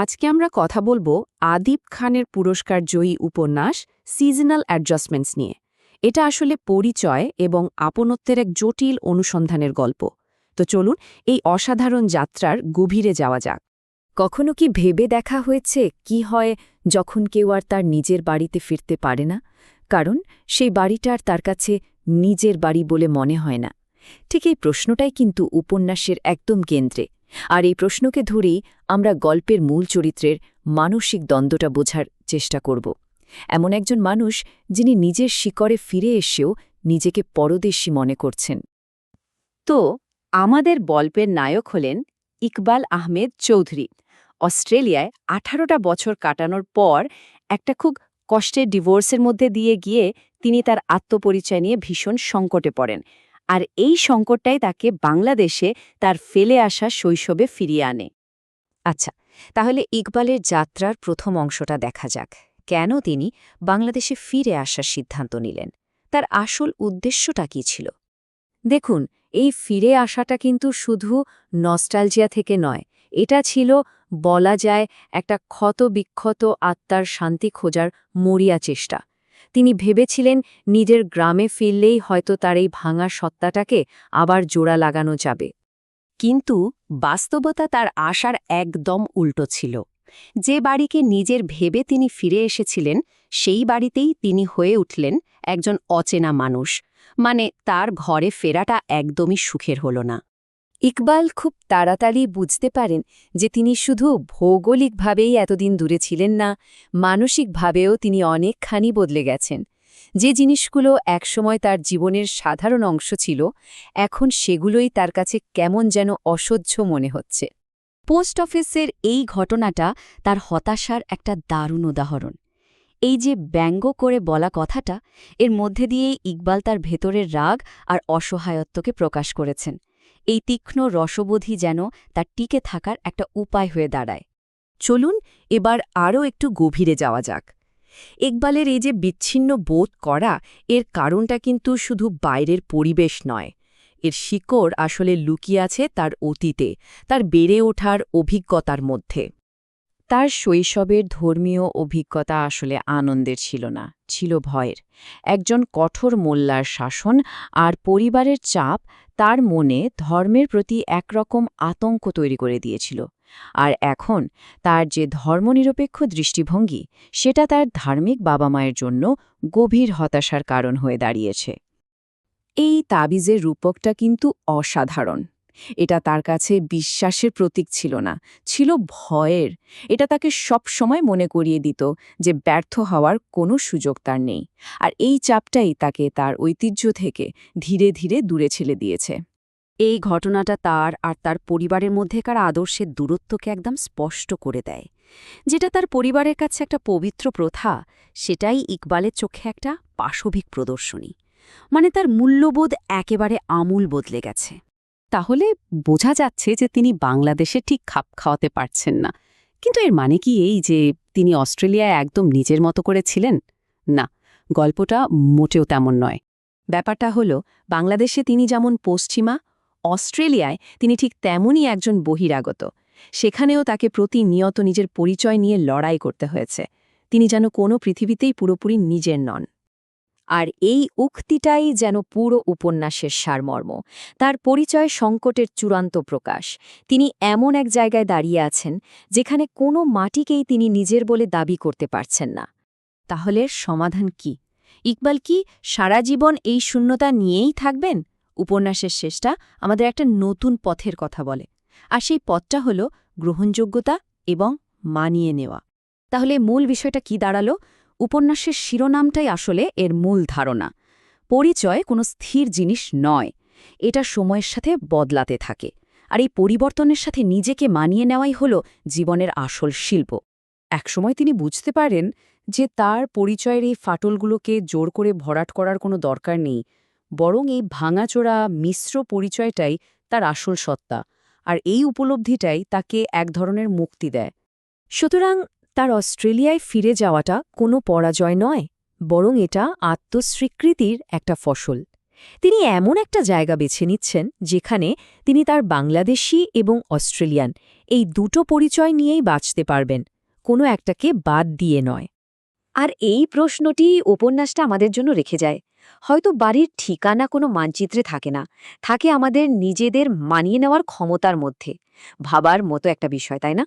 আজকে আমরা কথা বলবো আদিব খানের পুরস্কার জয়ী উপন্যাস সিজনাল অ্যাডজাস্টমেন্টস নিয়ে। এটা আসলে পরিচয় এবং আপনত্বের এক জটিল অনুসন্ধানের গল্প। তো চলুন এই অসাধারণ যাত্রার গভীরে যাওয়া যাক। কখনো কি ভেবে দেখা হয়েছে কি হয় যখন কেউ আর তার নিজের বাড়িতে ফিরতে পারে না, কারণ সেই বাড়িটা আর তার কাছে নিজের বাড়ি বলে মনে হয় না? ঠিক এই প্রশ্নটাই কিন্তু উপন্যাসের একদম কেন্দ্রে, আর এই প্রশ্নকে ধরেই আমরা গল্পের মূল চরিত্রের মানসিক দ্বন্দ্বটা বোঝার চেষ্টা করব। এমন একজন মানুষ যিনি নিজের শিকড়ে ফিরে এসেও নিজেকে পরদেশী মনে করছেন। তো আমাদের গল্পের নায়ক হলেন ইকবাল আহমেদ চৌধুরী। অস্ট্রেলিয়ায় 18টা বছর কাটানোর পর একটা খুব কষ্টের ডিভোর্সের মধ্যে দিয়ে গিয়ে তিনি তার আত্মপরিচয় নিয়ে ভীষণ সংকটে পড়েন। আর এই সংকটটাই তাকে বাংলাদেশে তার ফেলে আসা শৈশবে ফিরিয়ে আনে। আচ্ছা, তাহলে ইকবালের যাত্রার প্রথম অংশটা দেখা যাক। কেন তিনি বাংলাদেশে ফিরে আসার সিদ্ধান্ত নিলেন? তার আসল উদ্দেশ্যটা কী ছিল? দেখুন, এই ফিরে আসাটা কিন্তু শুধু নস্টালজিয়া থেকে নয়, এটা ছিল বলা যায় একটা ক্ষত-বিক্ষত আত্মার শান্তি খোঁজার মরিয়া চেষ্টা। তিনি ভেবেছিলেন নিজের গ্রামে ফিরলেই হয়তো তার এই ভাঙা সত্তাটাকে আবার জোড়া লাগানো যাবে। কিন্তু বাস্তবতা তার আশার একদম উল্টো ছিল। যে বাড়িকে নিজের ভেবে তিনি ফিরে এসেছিলেন, সেই বাড়িতেই তিনি হয়ে উঠলেন একজন অচেনা মানুষ। মানে তার ঘরে ফেরাটা একদমই সুখের হল না। ইকবাল খুব তাড়াতাড়ি বুঝতে পারেন যে তিনি শুধু ভৌগোলিকভাবেই এতদিন দূরে ছিলেন না, মানসিকভাবেও তিনি অনেকখানি বদলে গেছেন। যে জিনিসগুলো একসময় তার জীবনের সাধারণ অংশ ছিল, এখন সেগুলোই তার কাছে কেমন যেন অসহ্য মনে হচ্ছে। পোস্ট অফিসের এই ঘটনাটা তার হতাশার একটা দারুণ উদাহরণ। এই যে ব্যঙ্গ করে বলা কথাটা, এর মধ্যে দিয়েই ইকবাল তার ভেতরের রাগ আর অসহায়ত্বকে প্রকাশ করেছেন। এই তীক্ষ্ণ রসবোধই যেন তার টিকে থাকার একটা উপায় হয়ে দাঁড়ায়। চলুন এবার আরও একটু গভীরে যাওয়া যাক। ইকবালের এই যে বিচ্ছিন্ন বোধ করা, এর কারণটা কিন্তু শুধু বাইরের পরিবেশ নয়। এর শিকড় আসলে লুকিয়ে আছে তার অতীতে, তার বেড়ে ওঠার অভিজ্ঞতার মধ্যে। তার শৈশবের ধর্মীয় অভিজ্ঞতা আসলে আনন্দের ছিল না, ছিল ভয়ের। একজন কঠোর মোল্লার শাসন আর পরিবারের চাপ তার মনে ধর্মের প্রতি একরকম আতঙ্ক তৈরি করে দিয়েছিল। আর এখন তার যে ধর্মনিরপেক্ষ দৃষ্টিভঙ্গি, সেটা তার ধার্মিক বাবা মায়ের জন্য গভীর হতাশার কারণ হয়ে দাঁড়িয়েছে। এই তাবিজের রূপকটা কিন্তু অসাধারণ। এটা তার কাছে বিশ্বাসের প্রতীক ছিল না, ছিল ভয়ের। এটা তাকে সব সময় মনে করিয়ে দিত যে ব্যর্থ হওয়ার কোনো সুযোগ তার নেই। আর এই চাপটাই তাকে তার ঐতিহ্য থেকে ধীরে ধীরে দূরে ঠেলে দিয়েছে। এই ঘটনাটা তার আর তার পরিবারের মধ্যেকার আদর্শের দূরত্বকে একদম স্পষ্ট করে দেয়। যেটা তার পরিবারের কাছে একটা পবিত্র প্রথা, সেটাই ইকবালের চোখে একটা পাশবিক প্রদর্শনী। মানে তার মূল্যবোধ একেবারে আমূল বদলে গেছে। তাহলে বোঝা যাচ্ছে যে তিনি বাংলাদেশে ঠিক খাপ খাওয়াতে পারছেন না। কিন্তু এর মানে কি এই যে তিনি অস্ট্রেলিয়ায় একদম নিজের মতো করে ছিলেন? না, গল্পটা মোটেও তেমন নয়। ব্যাপারটা হলো, বাংলাদেশে তিনি যেমন পশ্চিমা, অস্ট্রেলিয়ায় তিনি ঠিক তেমনই একজন বহিরাগত। সেখানেও তাকে প্রতিনিয়ত নিজের পরিচয় নিয়ে লড়াই করতে হয়েছে। তিনি যেন কোনো পৃথিবীতেই পুরোপুরি নিজের নন। আর এই উক্তিটাই যেন পুরো উপন্যাসের সারমর্ম, তার পরিচয় সংকটের চূড়ান্ত প্রকাশ। তিনি এমন এক জায়গায় দাঁড়িয়ে আছেন যেখানে কোনো মাটিকেই তিনি নিজের বলে দাবি করতে পারছেন না। তাহলে সমাধান কি? ইকবাল কি সারা জীবন এই শূন্যতা নিয়েই থাকবেন? উপন্যাসের শেষটা আমাদের একটা নতুন পথের কথা বলে, আর সেই পথটা হল গ্রহণযোগ্যতা এবং মানিয়ে নেওয়া। তাহলে মূল বিষয়টা কি দাঁড়ালো? উপন্যাসের শিরোনামটাই আসলে এর মূল ধারণা। পরিচয় কোনো স্থির জিনিস নয়, এটা সময়ের সাথে বদলাতে থাকে। আর এই পরিবর্তনের সাথে নিজেকে মানিয়ে নেওয়াই হল জীবনের আসল শিল্প। একসময় তিনি বুঝতে পারেন যে তার পরিচয়ের এই ফাটলগুলোকে জোর করে ভরাট করার কোনো দরকার নেই, বরং এই ভাঙাচোরা মিশ্র পরিচয়টাই তার আসল সত্তা। আর এই উপলব্ধিটাই তাকে এক ধরনের মুক্তি দেয়। সুতরাং তার অস্ট্রেলিয়ায় ফিরে যাওয়াটা কোনো পরাজয় নয়, বরং এটা আত্মস্বীকৃতির একটা ফসল। তিনি এমন একটা জায়গা বেছে নিচ্ছেন যেখানে তিনি তার বাংলাদেশি এবং অস্ট্রেলিয়ান এই দুটো পরিচয় নিয়েই বাঁচতে পারবেন, কোনো একটাকে বাদ দিয়ে নয়। আর এই প্রশ্নটি উপন্যাসটা আমাদের জন্য রেখে যায়। হয়তো বাড়ির ঠিকানা কোনো মানচিত্রে থাকে না, থাকে আমাদের নিজেদের মানিয়ে নেওয়ার ক্ষমতার মধ্যে। ভাবার মতো একটা বিষয়, তাই না?